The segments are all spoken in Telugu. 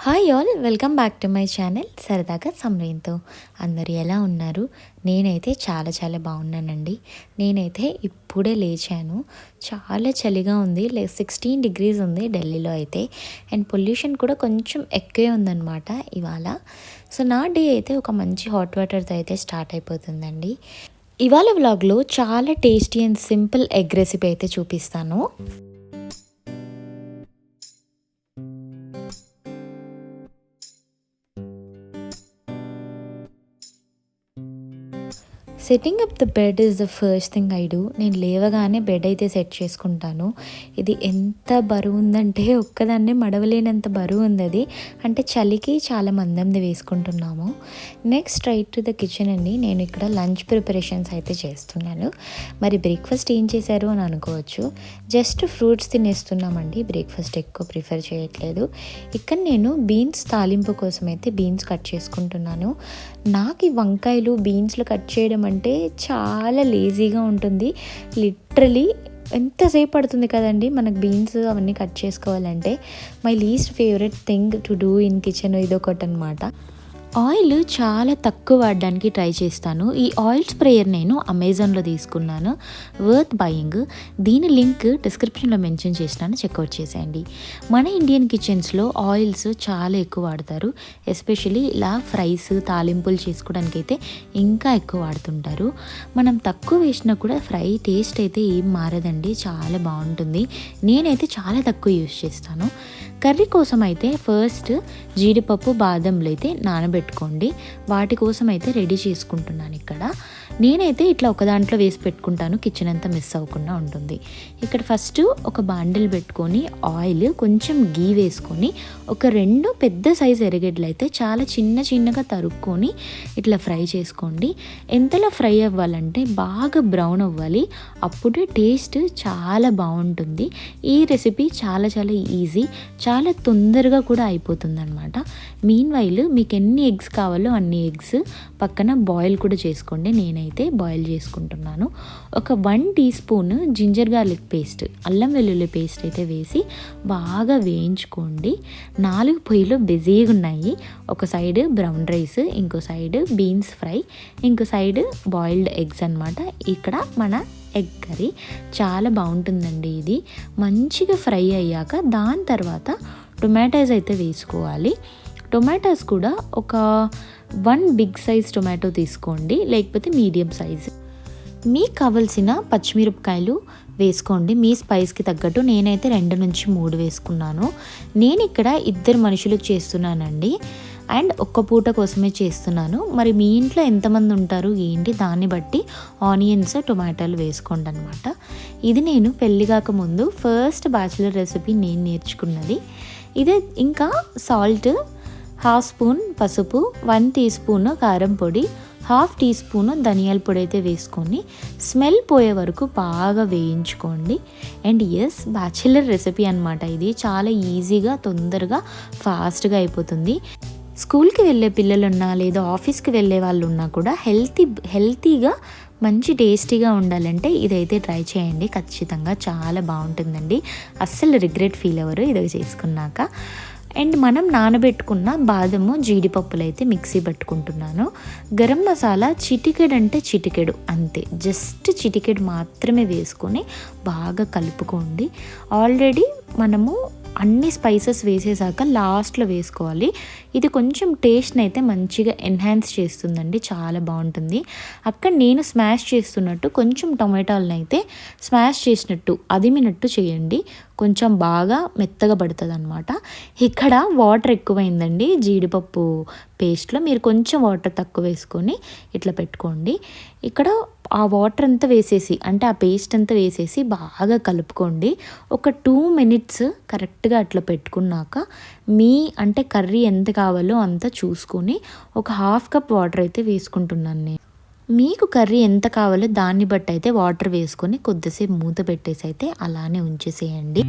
Hi all, welcome back to my channel సరదాగా సమ్రీన్తో. అందరు ఎలా ఉన్నారు? నేనైతే చాలా చాలా బాగున్నానండి. నేనైతే ఇప్పుడే లేచాను. చాలా చలిగా ఉంది, 16 degrees ఉంది ఢిల్లీలో అయితే. అండ్ పొల్యూషన్ కూడా కొంచెం ఎక్కువే ఉందన్నమాట ఇవాళ. సో నా డే అయితే ఒక మంచి హాట్ వాటర్తో అయితే స్టార్ట్ అయిపోతుందండి. ఇవాళ వ్లాగ్లో చాలా tasty and simple egg recipe అయితే చూపిస్తాను. Setting up the bed is the first thing I do. నేను లేవగానే బెడ్ అయితే సెట్ చేసుకుంటాను. ఇది ఎంత బరువు ఉందంటే ఒక్కదాన్నే మడవలేనంత బరువు ఉంది అది. అంటే చలికి చాలా మందంది వేసుకుంటున్నాము. Next right to the kitchen అండి. నేను ఇక్కడ లంచ్ ప్రిపరేషన్స్ అయితే చేస్తున్నాను. మరి బ్రేక్ఫాస్ట్ ఏం చేశారు అని అనుకోవచ్చు. జస్ట్ ఫ్రూట్స్ తినేస్తున్నామండి. బ్రేక్ఫాస్ట్ ఎక్కువ ప్రిఫర్ చేయట్లేదు. ఇక్కడ నేను బీన్స్ తాలింపు కోసం అయితే బీన్స్ కట్ చేసుకుంటున్నాను. నాకు ఈ వంకాయలు బీన్స్లు కట్ చేయడం అంటే చాలా లేజీగా ఉంటుంది. లిటరలీ ఎంతసేపు పడుతుంది కదండి మనకు బీన్స్ అవన్నీ కట్ చేసుకోవాలంటే. My least favourite thing to do in kitchen ఇదొకటి అనమాట. ఆయిల్ చాలా తక్కువ వాడడానికి ట్రై చేస్తాను. ఈ ఆయిల్ స్ప్రేయర్ నేను అమెజాన్లో తీసుకున్నాను. Worth buying. దీని లింక్ డిస్క్రిప్షన్లో మెన్షన్ చేసినాను, చెక్అవుట్ చేసేయండి. మన ఇండియన్ కిచెన్స్లో ఆయిల్స్ చాలా ఎక్కువ వాడతారు. ఎస్పెషలీ ఇలా ఫ్రైస్ తాలింపులు చేసుకోవడానికి అయితే ఇంకా ఎక్కువ వాడుతుంటారు. మనం తక్కువ వేసినా కూడా ఫ్రై టేస్ట్ అయితే ఏం మారదండి, చాలా బాగుంటుంది. నేనైతే చాలా తక్కువ యూస్ చేస్తాను. కర్రీ కోసం అయితే ఫస్ట్ జీడిపప్పు బాదంలు అయితే నానబెట్టుకోండి. వాటి కోసం అయితే రెడీ చేసుకుంటున్నాను ఇక్కడ. నేనైతే ఇట్లా ఒక దాంట్లో వేసి పెట్టుకుంటాను, కిచెన్ అంతా మిస్ అవ్వకుండా ఉంటుంది. ఇక్కడ ఫస్ట్ ఒక బాండిల్ పెట్టుకొని ఆయిల్ కొంచెం గీ వేసుకొని ఒక 2 పెద్ద సైజు ఎర్రగడ్డలు అయితే చాలా చిన్నగా తరుక్కొని ఇట్లా ఫ్రై చేసుకోండి. ఎంతలా ఫ్రై అవ్వాలంటే బాగా బ్రౌన్ అవ్వాలి, అప్పుడే టేస్ట్ చాలా బాగుంటుంది. ఈ రెసిపీ చాలా చాలా ఈజీ, చాలా తొందరగా కూడా అయిపోతుంది అనమాట. మీన్ వైల్ మీకు ఎన్ని ఎగ్స్ కావాలో అన్ని ఎగ్స్ పక్కన బాయిల్ కూడా చేసుకోండి. నేనైతే బాయిల్ చేసుకుంటున్నాను. ఒక 1 teaspoon ginger garlic paste, అల్లం వెల్లుల్లి పేస్ట్ అయితే వేసి బాగా వేయించుకోండి. 4 పొయ్యిలు బిజీగా ఉన్నాయి. ఒక సైడ్ బ్రౌన్ రైస్, ఇంకో సైడ్ బీన్స్ ఫ్రై, ఇంకో సైడ్ బాయిల్డ్ ఎగ్స్ అనమాట. ఇక్కడ మన ఎగ్ కర్రీ చాలా బాగుంటుందండి. ఇది మంచిగా ఫ్రై అయ్యాక దాని తర్వాత టొమాటోస్ అయితే వేసుకోవాలి. టొమాటోస్ కూడా ఒక 1 బిగ్ సైజ్ టొమాటో తీసుకోండి, లేకపోతే మీడియం సైజ్. మీకు కావలసిన పచ్చిమిరపకాయలు వేసుకోండి మీ స్పైస్కి తగ్గట్టు. నేనైతే 2 నుంచి 3 వేసుకున్నాను. నేను ఇక్కడ 2 మనుషులకు చేస్తున్నానండి, అండ్ ఒక్క పూట కోసమే చేస్తున్నాను. మరి మీ ఇంట్లో ఎంతమంది ఉంటారు ఏంటి, దాన్ని బట్టి ఆనియన్స్ టొమాటోలు వేసుకోండి అనమాట. ఇది నేను పెళ్ళి కాకముందు ఫస్ట్ బ్యాచిలర్ రెసిపీ నేను నేర్చుకున్నది ఇదే. ఇంకా సాల్ట్, 1/2 స్పూన్ పసుపు, 1 టీ స్పూన్ కారం పొడి, 1/2 టీ స్పూన్ ధనియాల పొడి అయితే వేసుకొని స్మెల్ పోయే వరకు బాగా వేయించుకోండి. అండ్ ఎస్, బ్యాచిలర్ రెసిపీ అనమాట. ఇది చాలా ఈజీగా తొందరగా ఫాస్ట్గా అయిపోతుంది. స్కూల్కి వెళ్ళే పిల్లలున్నా లేదా ఆఫీస్కి వెళ్ళే వాళ్ళు ఉన్నా కూడా హెల్తీగా మంచి టేస్టీగా ఉండాలంటే ఇదైతే ట్రై చేయండి. ఖచ్చితంగా చాలా బాగుంటుందండి. అస్సలు రిగ్రెట్ ఫీల్ అవ్వరు ఇది చేసుకున్నాక. అండ్ మనం నానబెట్టుకున్న బాదము జీడిపప్పులు అయితే మిక్సీ పట్టుకుంటున్నాను. గరం మసాలా చిటికెడు అంటే చిటికెడు అంతే, జస్ట్ చిటికెడు మాత్రమే వేసుకొని బాగా కలుపుకోండి. ఆల్రెడీ మనము అన్ని స్పైసెస్ వేసేసాక లాస్ట్లో వేసుకోవాలి. ఇది కొంచెం టేస్ట్ని అయితే మంచిగా ఎన్హాన్స్ చేస్తుందండి, చాలా బాగుంటుంది. అక్కడ నేను స్మాష్ చేస్తున్నట్టు కొంచెం టొమాటోలను అయితే స్మాష్ చేసినట్టు అదిమినట్టు చేయండి, కొంచెం బాగా మెత్తగా పడుతుంది అనమాట. ఇక్కడ వాటర్ ఎక్కువైందండి జీడిపప్పు పేస్ట్లో, మీరు కొంచెం వాటర్ తక్కువ వేసుకొని ఇట్లా పెట్టుకోండి. ఇక్కడ ఆ వాటర్ అంతా వేసేసి, అంటే ఆ పేస్ట్ అంతా వేసేసి బాగా కలుపుకోండి. ఒక 2 minutes కరెక్ట్గా అట్లా పెట్టుకున్నాక అంటే కర్రీ ఎంత కావాలో అంత చూసుకొని ఒక 1/2 cup వాటర్ అయితే వేసుకుంటున్నాను నేను. మీకు కర్రీ ఎంత కావాలో దాన్ని బట్టి అయితే వాటర్ వేసుకొని కొద్దిసేపు మూత పెట్టేసి అయితే అలానే ఉంచేసేయండి.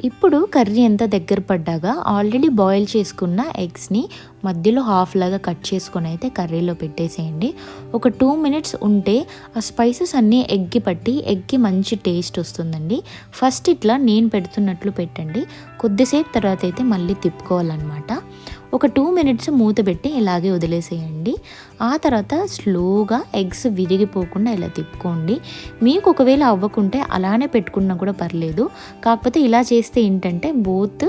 ఇప్పుడు కర్రీ ఎంత దగ్గర పడ్డాక ఆల్రెడీ బాయిల్ చేసుకున్న ఎగ్స్ని మధ్యలో హాఫ్ లాగా కట్ చేసుకొని అయితే కర్రీలో పెట్టేసేయండి. ఒక 2 మినిట్స్ ఉంటే ఆ స్పైసెస్ అన్నీ ఎగ్కి మంచి టేస్ట్ వస్తుందండి. ఫస్ట్ ఇట్లా నేను పెడుతున్నట్లు పెట్టండి, కొద్దిసేపు తర్వాత అయితే మళ్ళీ తిప్పుకోవాలన్నమాట. ఒక 2 మినిట్స్ మూత పెట్టి ఇలాగే వదిలేసేయండి. ఆ తర్వాత స్లోగా ఎగ్స్ విరిగిపోకుండా ఇలా తిప్పుకోండి. మీకు ఒకవేళ అవ్వకుంటే అలానే పెట్టుకున్నా కూడా పర్లేదు, కాకపోతే ఇలా చేస్తే ఏంటంటే బోత్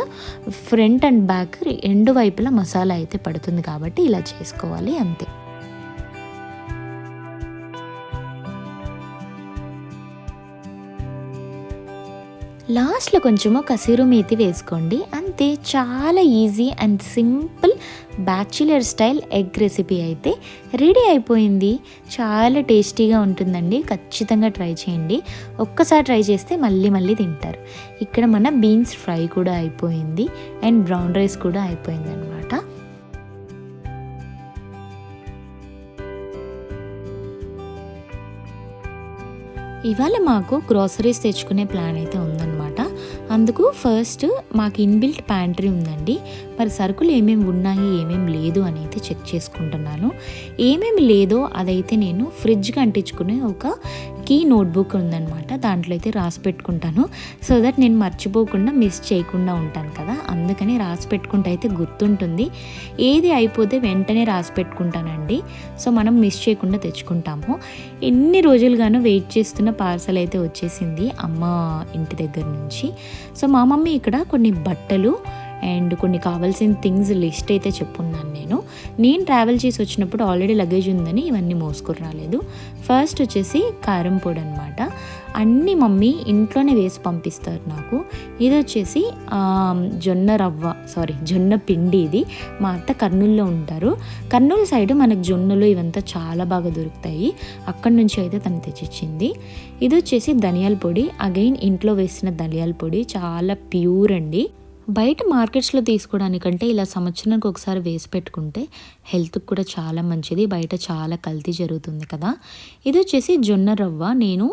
ఫ్రంట్ అండ్ బ్యాక్ రెండు వైపులా మసాలా అయితే పడుతుంది కాబట్టి ఇలా చేసుకోవాలి అంతే. లాస్ట్లో కొంచెము కసూరి మేతి వేసుకోండి అంతే. చాలా easy and simple bachelor style egg recipe అయితే రెడీ అయిపోయింది. చాలా టేస్టీగా ఉంటుందండి, ఖచ్చితంగా ట్రై చేయండి. ఒక్కసారి ట్రై చేస్తే మళ్ళీ మళ్ళీ తింటారు. ఇక్కడ మన బీన్స్ ఫ్రై కూడా అయిపోయింది అండ్ బ్రౌన్ రైస్ కూడా అయిపోయింది అనమాట. ఇవాళ మాకు గ్రోసరీస్ తెచ్చుకునే ప్లాన్ అయితే ఉందన్నమాట. అందుకు ఫస్ట్ మాకు ఇన్బిల్ట్ ప్యాంట్రీ ఉందండి. మరి సరుకులు ఏమేమి ఉన్నాయి ఏమేమి లేదు అని అయితే చెక్ చేసుకుంటున్నాను. ఏమేమి లేదో అదైతే నేను ఫ్రిడ్జ్కి అంటించుకునే ఒక కీ నోట్బుక్ ఉందన్నమాట, దాంట్లో అయితే రాసి పెట్టుకుంటాను. సో దట్ నేను మర్చిపోకుండా మిస్ చేయకుండా ఉంటాను కదా, అందుకని రాసి పెట్టుకుంటే అయితే గుర్తుంటుంది. ఏది అయిపోతే వెంటనే రాసి పెట్టుకుంటానండి, సో మనం మిస్ చేయకుండా తెచ్చుకుంటాము. ఎన్ని రోజులుగానో వెయిట్ చేస్తున్న పార్సల్ అయితే వచ్చేసింది అమ్మ ఇంటి దగ్గర నుంచి. సో మా మమ్మీ ఇక్కడ కొన్ని బట్టలు అండ్ కొన్ని కావాల్సిన థింగ్స్ లిస్ట్ అయితే చెప్పున్నాను. నేను ట్రావెల్ చేసి వచ్చినప్పుడు ఆల్రెడీ లగేజ్ ఉందని ఇవన్నీ మోసుకొని రాలేదు. ఫస్ట్ వచ్చేసి కారం పొడి అనమాట, అన్నీ మమ్మీ ఇంట్లోనే వేసి పంపిస్తారు నాకు. ఇది వచ్చేసి జొన్న పిండి. ఇది మా అత్త కర్నూలులో ఉంటారు. కర్నూలు సైడ్ మనకు జొన్నలు ఇవంతా చాలా బాగా దొరుకుతాయి, అక్కడి నుంచి అయితే తను తెచ్చిచ్చింది. ఇది వచ్చేసి ధనియాల పొడి, అగైన్ ఇంట్లో వేసిన ధనియాల పొడి, చాలా ప్యూర్ అండి. బయట మార్కెట్స్లో తీసుకోవడానికంటే ఇలా సంవత్సరానికి ఒకసారి వేసి పెట్టుకుంటే హెల్త్కి కూడా చాలా మంచిది. బయట చాలా కల్తీ జరుగుతుంది కదా. ఇది వచ్చేసి జొన్న రవ్వ. నేను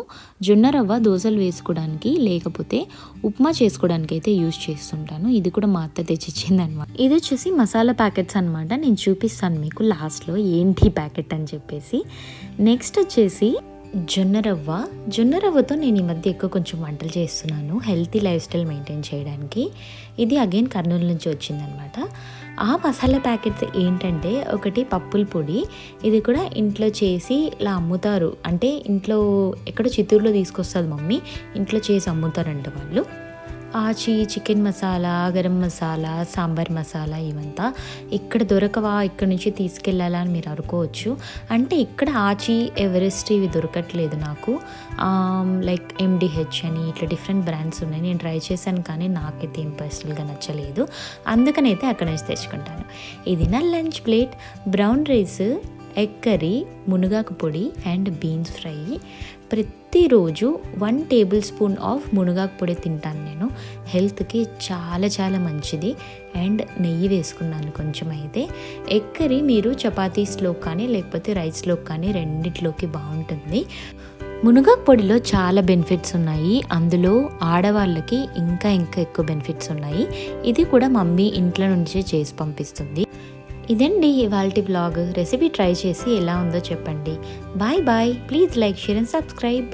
జొన్న రవ్వ దోశలు వేసుకోవడానికి లేకపోతే ఉప్మా చేసుకోవడానికి అయితే యూజ్ చేస్తుంటాను. ఇది కూడా మా అత్త తెచ్చిచ్చింది అనమాట. ఇది వచ్చేసి మసాలా ప్యాకెట్స్ అనమాట. నేను చూపిస్తాను మీకు లాస్ట్లో ఏంటి ప్యాకెట్ అని చెప్పేసి. నెక్స్ట్ వచ్చేసి జొన్న రవ్వతో నేను ఈ మధ్య ఎక్కువ కొంచెం వంటలు చేస్తున్నాను హెల్తీ లైఫ్ స్టైల్ మెయింటైన్ చేయడానికి. ఇది అగైన్ కర్నూలు నుంచి వచ్చిందనమాట. ఆ మసాలా ప్యాకెట్స్ ఏంటంటే, ఒకటి పప్పుల పొడి, ఇది కూడా ఇంట్లో చేసి ఇలా అమ్ముతారు. అంటే ఇంట్లో ఎక్కడో చిత్తూరులో తీసుకొస్తుంది మమ్మీ, ఇంట్లో చేసి అమ్ముతారంట వాళ్ళు. ఆచి, చికెన్ మసాలా, గరం మసాలా, సాంబార్ మసాలా ఇవంతా ఇక్కడ దొరకవా, ఇక్కడ నుంచి తీసుకెళ్ళాలా అని మీరు అనుకోవచ్చు. అంటే ఇక్కడ ఆచి, ఎవరెస్ట్ ఇవి దొరకట్లేదు నాకు. లైక్ MDH అని ఇట్లా డిఫరెంట్ బ్రాండ్స్ ఉన్నాయి. నేను ట్రై చేశాను కానీ నాకైతే ఏం పర్సనల్గా నచ్చలేదు, అందుకనైతే అక్కడ నుంచి తెచ్చుకుంటాను. ఇది నా lunch plate. Brown rice, egg curry, మునగాకు పొడి అండ్ బీన్స్ ఫ్రై. ప్రతిరోజు 1 టేబుల్ స్పూన్ ఆఫ్ మునగాకు పొడి తింటాను నేను. హెల్త్కి చాలా చాలా మంచిది. అండ్ నెయ్యి వేసుకున్నాను కొంచెం. అయితే ఎగ్ కర్రీ మీరు చపాతీస్లో కానీ లేకపోతే రైస్లో కానీ రెండిట్లోకి బాగుంటుంది. మునగాకు పొడిలో చాలా బెనిఫిట్స్ ఉన్నాయి, అందులో ఆడవాళ్ళకి ఇంకా ఎక్కువ బెనిఫిట్స్ ఉన్నాయి. ఇది కూడా మమ్మీ ఇంట్లో నుంచే చేసి పంపిస్తుంది. ఇదండి ఇవాల్టి వ్లాగ్. రెసిపీ ట్రై చేసి ఎలా ఉందో చెప్పండి. Bye bye. Please like, share and subscribe.